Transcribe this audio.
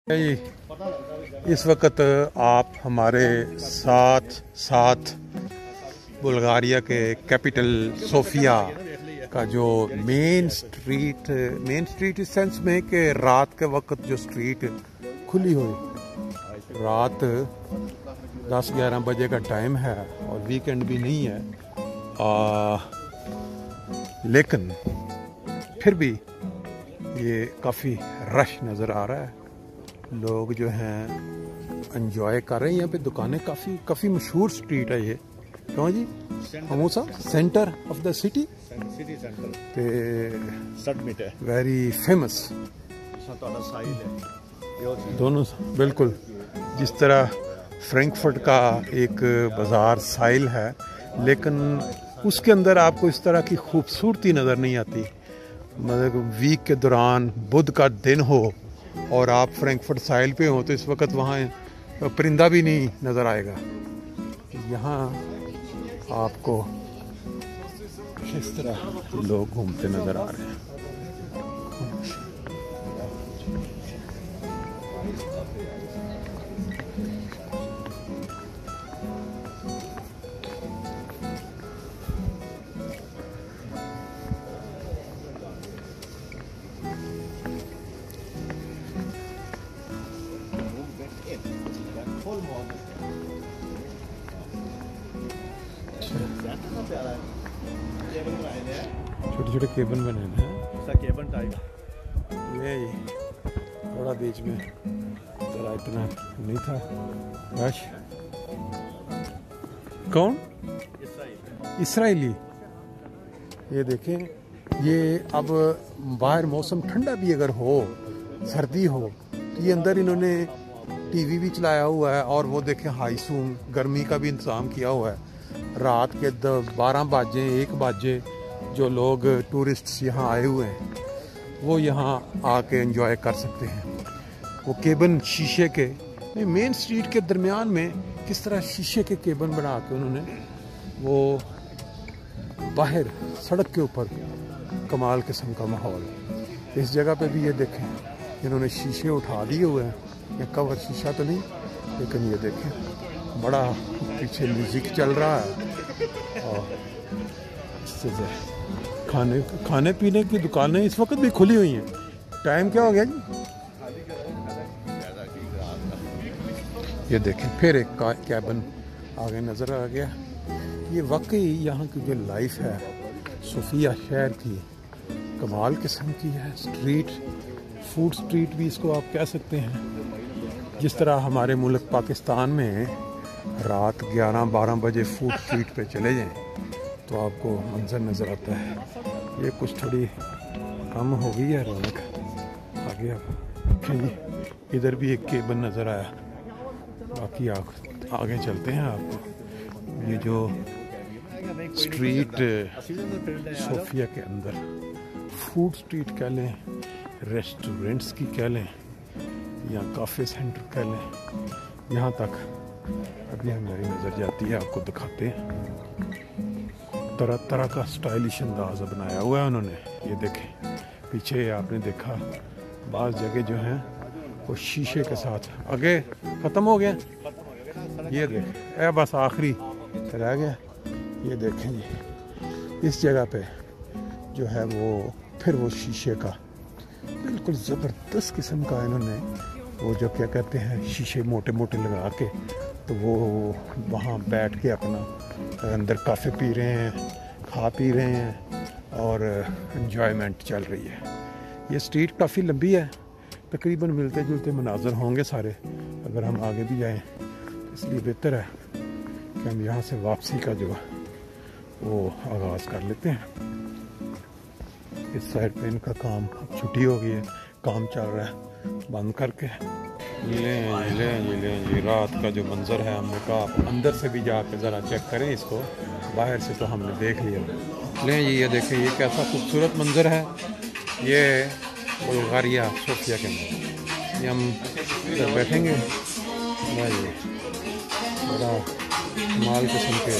जी इस वक्त आप हमारे साथ बुल्गारिया के कैपिटल सोफिया का जो मेन स्ट्रीट इस सेंस में कि रात के वक्त जो स्ट्रीट खुली हुई, रात 10-11 बजे का टाइम है और वीकेंड भी नहीं है, लेकिन फिर भी ये काफ़ी रश नज़र आ रहा है। लोग जो हैं एंजॉय कर रहे हैं। यहाँ पे दुकानें काफ़ी मशहूर स्ट्रीट है ये। क्यों जी हमूसा सेंटर ऑफ द सिटी ते सबमिट है वेरी फेमस दोनों बिल्कुल। जिस तरह फ्रैंकफर्ट का एक बाज़ार साइल है, लेकिन उसके अंदर आपको इस तरह की खूबसूरती नज़र नहीं आती। मतलब वीक के दौरान बुध का दिन हो और आप फ्रैंकफर्ट साइल पे हो तो इस वक्त वहाँ परिंदा भी नहीं नज़र आएगा। यहाँ आपको इस तरह लोग घूमते नज़र आ रहे हैं। छोटे छोटे केबन बने हैं, केबन टाइप। ये थोड़ा बीच में जरा इतना नहीं था रश। कौन? इसराइली। ये देखें, ये अब बाहर मौसम ठंडा भी अगर हो, सर्दी हो, तो ये अंदर इन्होंने टीवी भी चलाया हुआ है और वो देखें हाईसूम गर्मी का भी इंतज़ाम किया हुआ है। रात के 12 बजे 1 बजे जो लोग टूरिस्ट्स यहाँ आए हुए हैं वो यहाँ आके एंजॉय कर सकते हैं। वो केबन शीशे के मेन स्ट्रीट के दरमियान में किस तरह शीशे के केबन बना के उन्होंने वो बाहर सड़क के ऊपर कमाल किस्म का माहौल। इस जगह पे भी ये देखें इन्होंने शीशे उठा दिए हुए हैं, या कवर शीशा तो नहीं, लेकिन ये देखें बड़ा पीछे म्यूजिक चल रहा है और खाने पीने की दुकानें इस वक्त भी खुली हुई हैं। टाइम क्या हो गया जी? ये देखें फिर एक कैबन आगे नज़र आ गया। ये वाकई यहाँ की जो लाइफ है सोफिया शहर की कमाल किस्म की है। स्ट्रीट फूड स्ट्रीट भी इसको आप कह सकते हैं। जिस तरह हमारे मुल्क पाकिस्तान में रात 11-12 बजे फूड स्ट्रीट पे चले जाएं तो आपको मंजर नज़र आता है। ये कुछ थोड़ी कम हो गई है रौनक। आगे आप इधर भी एक केबन नज़र आया। बाकी आगे चलते हैं। आपको ये जो स्ट्रीट सोफिया के अंदर फूड स्ट्रीट कह लें, रेस्टोरेंट्स की कह लें, या काफ़े सेंटर कह लें, यहाँ तक अभी हमारी नज़र जाती है। आपको दिखाते हैं तरह तरह का स्टाइलिश अंदाज बनाया हुआ है उन्होंने। ये देखें पीछे आपने देखा बाज़ जगह जो हैं वो शीशे के साथ। आगे ख़त्म हो गया। ये देखें बस आखिरी रह गया। ये देखें जी इस जगह पे जो है वो फिर वो शीशे का बिल्कुल ज़बरदस्त किस्म का इन्होंने वो जो क्या कहते हैं शीशे मोटे मोटे लगा के, तो वो वहाँ बैठ के अपना अंदर काफ़े पी रहे हैं, खा पी रहे हैं और एंजॉयमेंट चल रही है। ये स्ट्रीट काफ़ी लंबी है, तकरीबन मिलते जुलते मनाजर होंगे सारे अगर हम आगे भी जाएं, तो इसलिए बेहतर है कि हम यहाँ से वापसी का जो वो आगाज़ कर लेते हैं। इस साइड पे इनका काम छुट्टी हो गई है, काम चल रहा है बंद करके। ये रात का जो मंजर है, हमने कहा आप अंदर से भी जाकर ज़रा चेक करें इसको। बाहर से तो हमने देख लिया। लें ये देखें ये कैसा खूबसूरत मंजर है। ये बुल्गारिया सोफिया के अंदर ये हम इधर बैठेंगे। बड़ा माल किस्म के